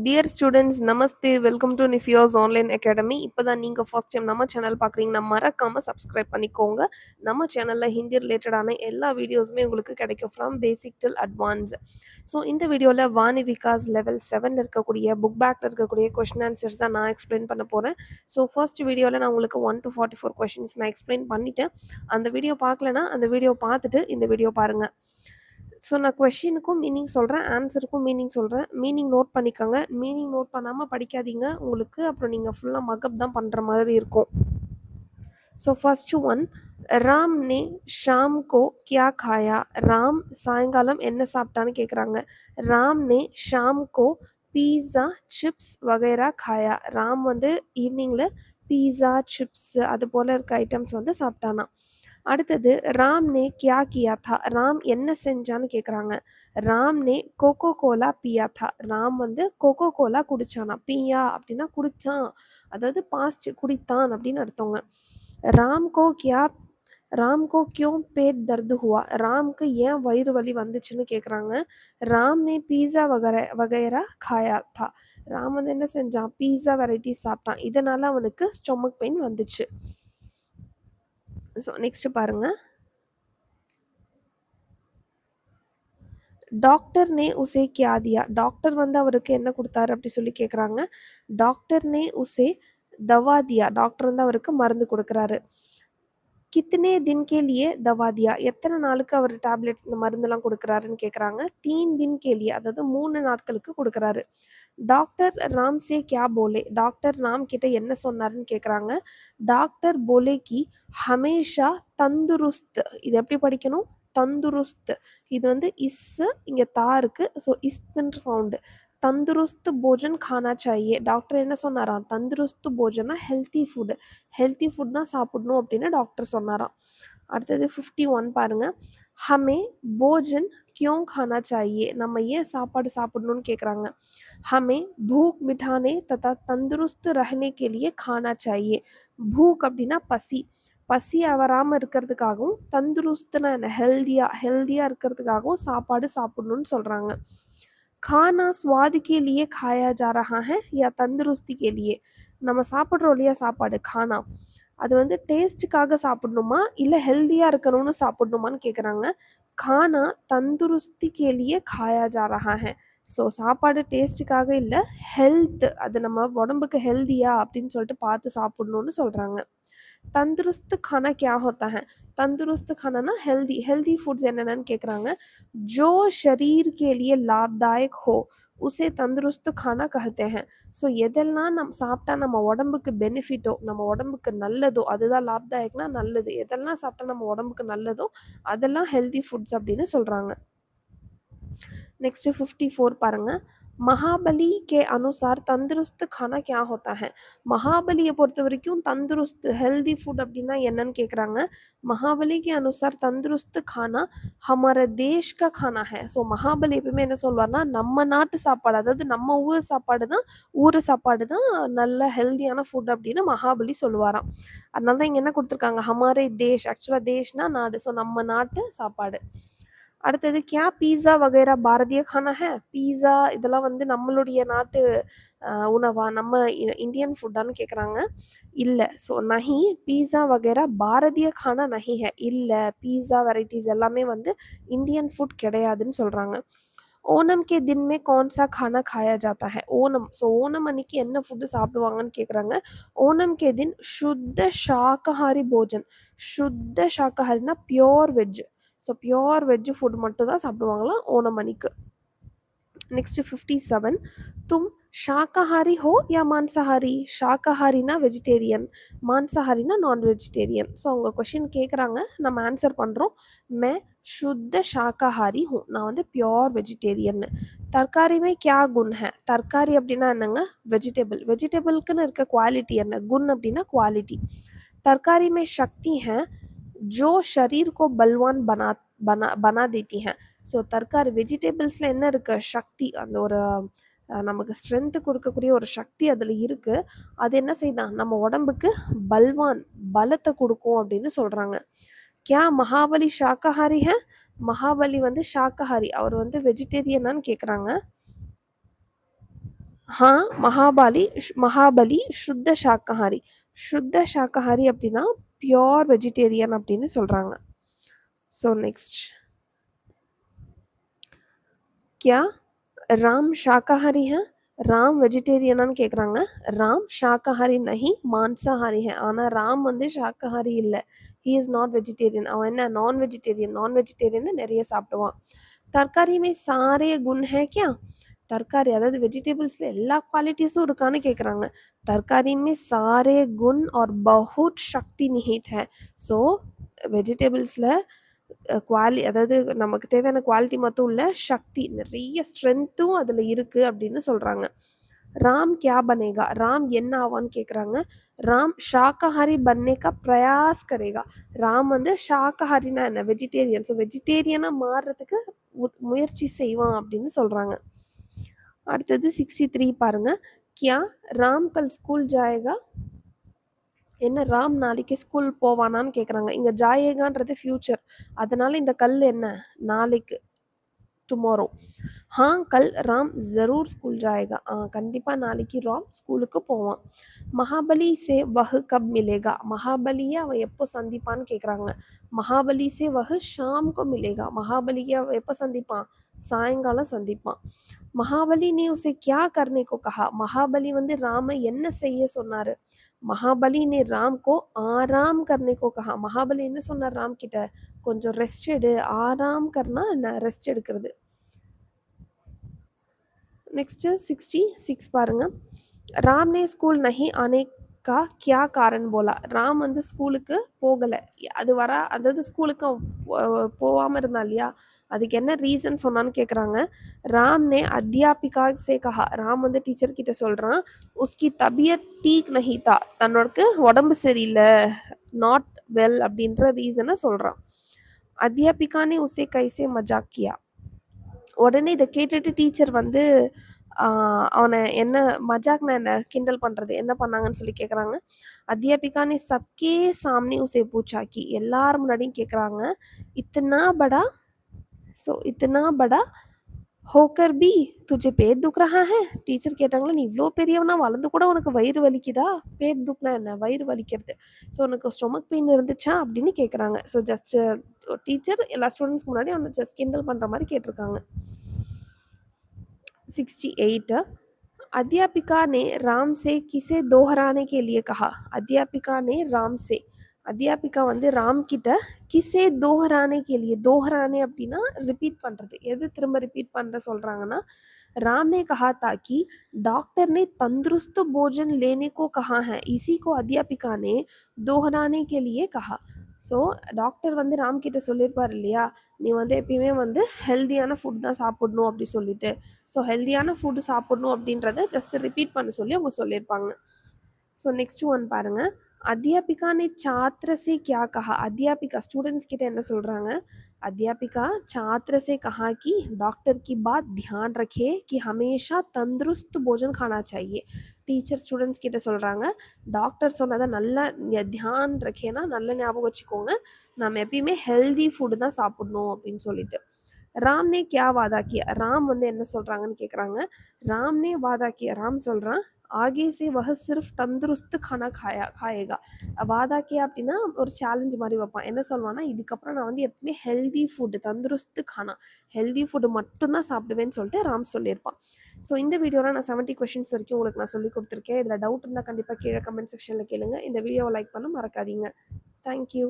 Dear students, Namaste. Welcome to Nifio's Online Academy. இப்போதான் நீங்கள் first time நம்ம channel பார்க்குறீங்கன்னா மறக்காமல் சப்ஸ்கிரைப் பண்ணிக்கோங்க. நம்ம சேனலில் ஹிந்தி ரிலேட்டடான எல்லா வீடியோஸுமே உங்களுக்கு கிடைக்கும் from basic till advance. So இந்த வீடியோவில் வாணி விகாஸ் லெவல் 7 இருக்கக்கூடிய புக் பேக்கில் இருக்கக்கூடிய கொஷின் ஆன்சர்ஸ் தான் நான் எக்ஸ்பிளைன் பண்ண போகிறேன். ஸோ ஃபர்ஸ்ட் வீடியோவில் நான் உங்களுக்கு 1 to 44 கொஷின்ஸ் நான் எக்ஸ்பிளைன் பண்ணிட்டேன். அந்த வீடியோ பார்க்கலனா அந்த வீடியோ பார்த்துட்டு இந்த வீடியோ பாருங்கள். ஸோ நான் கொஷினுக்கும் மீனிங் சொல்கிறேன், ஆன்சருக்கும் மீனிங் சொல்கிறேன். மீனிங் நோட் பண்ணிக்கோங்க. மீனிங் நோட் பண்ணாமல் படிக்காதீங்க, உங்களுக்கு அப்புறம் நீங்கள் ஃபுல்லாக மக்கப் தான் பண்ணுற மாதிரி இருக்கும். ஸோ ஃபர்ஸ்ட் ஒன், ராம் நே ஷாம் கோ கியா காயா. ராம் சாயங்காலம் என்ன சாப்பிட்டான்னு கேட்குறாங்க. ராம் நே ஷாம் கோ பீஸா சிப்ஸ் வகைரா காயா. ராம் வந்து ஈவினிங்கில் பீஸா சிப்ஸ் அது போல் இருக்க ஐட்டம்ஸ் வந்து சாப்பிட்டானா. அடுத்தது, ராம் நே கியா கியா தா. ராம் என்ன செஞ்சான்னு கேட்குறாங்க. ராம் நே கோகோ கோலா பியா தா. ராம் வந்து கோகோ கோலா குடிச்சானா. பியா அப்படின்னா குடிச்சான், அதாவது பாஸ்ட் குடித்தான் அப்படின்னு அர்த்தங்க. ராம்கோ கியோ பேட் தர்து ஹுவா. ராம்க்கு ஏன் வயிறு வலி வந்துச்சுன்னு கேட்குறாங்க. ராம் நே பீஸா வகைரா காயா தா. ராம் வந்து என்ன செஞ்சான், பீஸா வெரைட்டிஸ் சாப்பிட்டான், இதனால அவனுக்கு ஸ்டொமக் பெயின் வந்துச்சு. ஸோ நெக்ஸ்ட் பாருங்க, டாக்டர் நே உசே கியா தியா. டாக்டர் வந்து அவருக்கு என்ன கொடுத்தாரு அப்படி சொல்லி கேட்குறாங்க. டாக்டர் நே உசே தவா தியா. டாக்டர் வந்து அவருக்கு மருந்து கொடுக்குறாரு. கித்தனே தின் கே லியே தவா தியா. எத்தனை நாளுக்கு அவர் டேப்லெட்ஸ் இந்த மருந்தெல்லாம் கொடுக்குறாருன்னு கேட்குறாங்க. 3 தின் கே லியே, அதாவது 3 நாட்களுக்கு கொடுக்குறாரு. டாக்டர் ராம் சே கியா போலே. டாக்டர் ராம் கிட்ட என்ன சொன்னாருன்னு கேட்குறாங்க. டாக்டர் போலே கி ஹமேஷா தந்துருஸ்த். இது எப்படி படிக்கணும், தந்துருஸ்த். இது வந்து இஸ், இங்கே தா இருக்கு, ஸோ இஸ்ன்ற சவுண்டு. தந்துருஸ்த் போஜன் கானா சாயே. டாக்டர் என்ன சொன்னாராம், தந்துருஸ்த் போஜனா ஹெல்த்தி ஃபுட், ஹெல்த்தி ஃபுட் தான் சாப்பிடணும் அப்படின்னு டாக்டர் சொன்னாராம். அடுத்தது 51 பாருங்க. ஹமே போஜன் கியோं खाना चाहिए. நம்ம ஏன் சாப்பாடு சாப்பிடணும்னு கேட்குறாங்க. ஹமே பூக் மிட்டானே ததா தந்துருஸ்த் ரஹனே கே லியே खाना चाहिए. பூக் அப்படின்னா பசி, பசி வராமல் இருக்கிறதுக்காகவும், தந்துருஸ்த்னா என்ன, ஹெல்தியாக இருக்கிறதுக்காகவும் சாப்பாடு சாப்பிடணும்னு சொல்கிறாங்க. खाना स्वाद के लिए खाया जा रहा है या तंदुरुस्ती के लिए. நம்ம சாப்பிட்றோம் இல்லையா சாப்பாடு, கானா, அது வந்து டேஸ்ட்டுக்காக சாப்பிடணுமா இல்லை ஹெல்தியாக இருக்கணும்னு சாப்பிடணுமான்னு கேட்குறாங்க. கானா தந்துருஸ்தி கேலியே காயா ஜா ரஹா ஹை. ஸோ சாப்பாடு டேஸ்ட்டுக்காக இல்லை, ஹெல்த், அது நம்ம உடம்புக்கு ஹெல்தியா அப்படின்னு சொல்லிட்டு பார்த்து சாப்பிடணும்னு சொல்கிறாங்க. तंदुरुस्त खाना क्या होता है. तंदुरुस्त खाना ना हेल्दी फूड्स என்னென்னு கேட்குறாங்க. जो शरीर के लिए लाभदायक हो उसे तंदुरुस्त खाना कहते हैं. ஸோ எதெல்லாம் நம்ம சாப்பிட்டா நம்ம உடம்புக்கு பெனிஃபிட்டோ, நம்ம உடம்புக்கு நல்லதோ, அதுதான் லாப்தாயக்னா நல்லது. எதெல்லாம் சாப்பிட்டா நம்ம உடம்புக்கு நல்லதோ அதெல்லாம் ஹெல்தி ஃபுட்ஸ் அப்படின்னு சொல்கிறாங்க. நெக்ஸ்ட் 54 பாருங்க. மகாபலி கே அனுசார் தந்துருஸ்த் खाना क्या होता है. மகாபலியை பொறுத்த வரைக்கும் தந்துருஸ்த் ஹெல்தி ஃபுட் அப்படின்னா என்னன்னு கேட்குறாங்க. மகாபலி கே அனுசார் தந்துருஸ்த் खाना हमारे देश का खाना है. ஸோ மகாபலி எப்பவுமே என்ன சொல்வார்னா, நம்ம நாட்டு சாப்பாடு, அதாவது நம்ம ஊர் சாப்பாடு தான் நல்ல ஹெல்தியான ஃபுட் அப்படின்னு மகாபலி சொல்லுவாராம். அதனால தான் இங்கே என்ன கொடுத்துருக்காங்க, ஹமாரே தேஷ். ஆக்சுவலாக தேஷ்னா நாடு, ஸோ நம்ம நாட்டு சாப்பாடு. அடுத்தது, கியா பீஸா வகைரா பாரதிய கானா ஹே. பீஸா இதெல்லாம் வந்து நம்மளுடைய நாட்டு உணவா, நம்ம இந்தியன் ஃபுட்டான்னு கேட்குறாங்க. இல்லை. ஸோ நஹி பீஸா வகைரா பாரதிய கானா நஹி ஹே. இல்லை, பீஸா வெரைட்டிஸ் எல்லாமே வந்து இந்தியன் ஃபுட் கிடையாதுன்னு சொல்கிறாங்க. ஓணம் கே தின் மே கौन सा खाना खाया जाता है. ஓணம், ஸோ ஓணம் அன்னைக்கு என்ன ஃபுட்டு சாப்பிடுவாங்கன்னு கேட்குறாங்க. ஓணம் கே தின் சுத்த சாகாஹாரி போஜன். சுத்த சாகாஹாரினா pure veg. So pure veg food மட்டும் தான் சாப்பிடுவாங்களாம் ஓணம் அன்னைக்கு. நெக்ஸ்ட் 57, தும் ஷாகாஹாரி ஹோ யா மான்சாஹாரி. ஷாகாஹாரினா வெஜிடேரியன், மான்சாஹாரினா நான் வெஜிடேரியன். ஸோ அவங்க கொஷின் கேட்குறாங்க, நம்ம ஆன்சர் பண்ணுறோம். மே சுத்த ஷாகாஹாரி ஹூ, நான் வந்து பியோர் வெஜிடேரியன். தர்காரிமே கியா குன் ஹே. தர்காரி அப்படின்னா என்னங்க, வெஜிடபிள். வெஜிடபிள்க்குன்னு இருக்க குவாலிட்டி என்ன, குன் அப்படின்னா குவாலிட்டி. தர்காரி மே சக்தி ஹே जो शरीर को बलवान बना देती हैं. ஸோ தற்காரி வெஜிடபிள்ஸில் என்ன இருக்குது, சக்தி, அந்த ஒரு நமக்கு ஸ்ட்ரென்த்து கொடுக்கக்கூடிய ஒரு சக்தி அதில் இருக்குது. அது என்ன செய்தான், நம்ம உடம்புக்கு பல்வான், பலத்தை கொடுக்கும் அப்படின்னு சொல்கிறாங்க. கியா மகாபலி ஷாக்காஹாரி ஹே. மகாபலி வந்து ஷாக்காஹாரி, அவர் வந்து வெஜிடேரியனான்னு கேட்குறாங்க. हाँ, महाबली शुद्ध शाकाहारी. शुद्ध शाकाहारी அப்படின்னா பியூர் வெஜிடேரியன் அப்படின்னு சொல்றாங்க. ஸோ நெக்ஸ்ட், क्या राम शाकाहारी है? ராம் வெஜிடேரியனான்னு கேட்குறாங்க. ராம் ஷாக்காஹாரி நஹி மான்சாஹாரி ஹை. ஆனால் ராம் வந்து ஷாக்காஹாரி இல்லை. He is not vegetarian. அவன் என்ன நான் வெஜிடேரியன். நான் வெஜிடேரியன் தான் நிறைய சாப்பிடுவான். தர்காரி மே சாரே குன் ஹே கியா? தர்காரி அதாவது வெஜிடபிள்ஸில் எல்லா குவாலிட்டிஸும் இருக்கான்னு கேட்குறாங்க. தர்காரி மே சாரே குன் और बहुत शक्ति निहित है. ஸோ வெஜிடபிள்ஸில் அதாவது நமக்கு தேவையான குவாலிட்டி மட்டும் இல்லை, சக்தி நிறைய ஸ்ட்ரென்த்தும் அதில் இருக்குது அப்படின்னு சொல்கிறாங்க. ராம் क्या बनेगा? ராம் என்ன ஆவான்னு கேட்குறாங்க. ராம் शाकाहारी बनने का प्रयास करेगा. ராம் வந்து ஷாக்காஹாரினா என்ன? வெஜிடேரியன். ஸோ வெஜிடேரியனாக மாறுறதுக்கு முயற்சி செய்வான் அப்படின்னு சொல்கிறாங்க. அடுத்தது 63 பாருங்க. क्या राम कल स्कूल जाएगा? என்ன ராம் நாளைக்கு ஸ்கூல் போவானான்னு கேட்குறாங்க. இங்கே ஜாயேகான்றது ஃப்யூச்சர், அதனால இந்த கல் என்ன நாளைக்கு, டுமாரோ. हाँ कल राम ज़रूर स्कूल जाएगा. கண்டிப்பாக நாளைக்கு ராம் ஸ்கூலுக்கு போவான். மகாபலி சே வஹ் கப் மிலேகா? மகாபலியை அவன் எப்போ சந்திப்பான்னு கேட்குறாங்க. மகாபலி சே வஹ் ஷாம் கோ மிலேகா? மகாபலியை அவன் எப்போ சந்திப்பான்? சாயங்காலம் சந்திப்பான். மகாபலி ने उसे क्या करने को कहा? மகாபலி வந்து ராம என்ன செய்ய சொன்னாரு? மகாபலி ने राम को आराम करने को कहा. மகாபலி என்ன சொன்னார் ராம் கிட்ட? கொஞ்சம் ரெஸ்ட் எடு. ஆராம் கர்னா என்ன? ரெஸ்ட் எடுக்கிறது. नेक्स्ट 66 பாருங்க. ராம் ने स्कूल नहीं आने का क्या कारण बोला? ராம் வந்து ஸ்கூலுக்கு போகலை, அது அதாவது ஸ்கூலுக்கு போகாமல் இருந்தா இல்லையா, அதுக்கு என்ன ரீசன் சொன்னான்னு கேட்குறாங்க. ராம் ने अध्यापिका से कहा. ராம் வந்து டீச்சர் கிட்ட சொல்கிறான். उसकी तबीयत ठीक नहीं था. தன்னோடக்கு உடம்பு சரியில்லை, நாட் வெல் அப்படின்ற ரீசனை சொல்கிறான். अध्यापिका ने उसे कैसे मजाक किया? உடனே இதை கேட்டுட்டு டீச்சர் வந்து அவனை என்ன மஜாக்னா என்ன, கிண்டல் பண்ணுறது என்ன பண்ணாங்கன்னு சொல்லி கேட்குறாங்க. அத்தியாபிகா ने सबके सामने उसे पूछा कि எல்லாரும் முன்னாடியும் கேட்குறாங்க. इतना बड़ा इतना बड़ा होकर भी तुझे पेट दुख रहा है? டீச்சர் கேட்டாங்களா, நீ இவ்வளோ பெரியவனா வளர்ந்து கூட உனக்கு வயிறு வலிக்குதா? பேட் துக்னா என்ன? வயிறு வலிக்கிறது. ஸோ உனக்கு ஸ்டொமக் பெயின் இருந்துச்சா அப்படின்னு கேட்குறாங்க. ஸோ ஜஸ்ட் டீச்சர் எல்லா ஸ்டூடெண்ட்ஸ்க்கு முன்னாடி அவனை ஜஸ்ட் கிண்டல் பண்ணுற மாதிரி கேட்டிருக்காங்க. 68 अध्यापिका ने राम से किसे दोहराने के लिए कहा? अध्यापिका ने राम से, அத்தியாபிகா வந்து ராம் கிட்ட கிசே தோஹரானே கேலியே, தோஹரானே அப்படின்னா ரிப்பீட் பண்ணுறது, எது திரும்ப ரிப்பீட் பண்ணுற சொல்கிறாங்கன்னா, राम ने कहा था कि डॉक्टर ने तंदुरुस्त भोजन लेने को कहा है, इसी को अध्यापिका ने दोहराने के लिए कहा. ஸோ டாக்டர் வந்து ராம் கிட்ட சொல்லியிருப்பார் இல்லையா, நீ வந்து எப்பயுமே வந்து ஹெல்தியான ஃபுட் தான் சாப்பிடணும் அப்படி சொல்லிட்டு. ஸோ ஹெல்தியான ஃபுட்டு சாப்பிடணும் அப்படின்றத ஜஸ்ட் ரிப்பீட் பண்ண சொல்லி அவங்க சொல்லியிருப்பாங்க. ஸோ நெக்ஸ்ட் ஒன் பாருங்க. अध्यापिका ने छात्र से क्या कहा? अध्यापिका स्टूडेंट्स கிட்ட என்ன சொல்றாங்க? अध्यापिका छात्र से कहा कि डॉक्टर की बात ध्यान रखे कि हमेशा तंदुरुस्त भोजन खाना चाहिए. டீச்சர் ஸ்டூடெண்ட்ஸ் கிட்ட சொல்கிறாங்க, டாக்டர் சொன்னதை நல்லா தியான் ரக்கேனா நல்லா ஞாபகம் வச்சுக்கோங்க, நம்ம எப்பயுமே ஹெல்தி ஃபுட்டு தான் சாப்பிடணும் அப்படின்னு சொல்லிட்டு. ராம்னே கியா வாதா கியா? ராம் வந்து என்ன சொல்கிறாங்கன்னு கேட்குறாங்க. ராம்னே வாதா கியா, ராம் சொல்கிறான், ஆகே சே வஹ சிர்ஃப் தந்துருஸ்து खाना खाएगा. வாதா கியா அப்படின்னா ஒரு சேலஞ்ச் மாதிரி வைப்பான். என்ன சொல்லுவான்னா, இதுக்கப்புறம் நான் வந்து எப்பவுமே ஹெல்தி ஃபுட்டு, தந்துருஸ்து खाना, ஹெல்தி ஃபுட்டு மட்டும்தான் சாப்பிடுவேன்னு சொல்லிட்டு ராம் சொல்லியிருப்பான். ஸோ இந்த வீடியோவில் நான் 70 கொஷின்ஸ் வரைக்கும் உங்களுக்கு நான் சொல்லி கொடுத்துருக்கேன். இதில் டவுட் இருந்தால் கண்டிப்பாக கீழே கமெண்ட் செக்ஷனில் கேளுங்க. இந்த வீடியோவை லைக் பண்ண மறக்காதீங்க. தேங்க்யூ.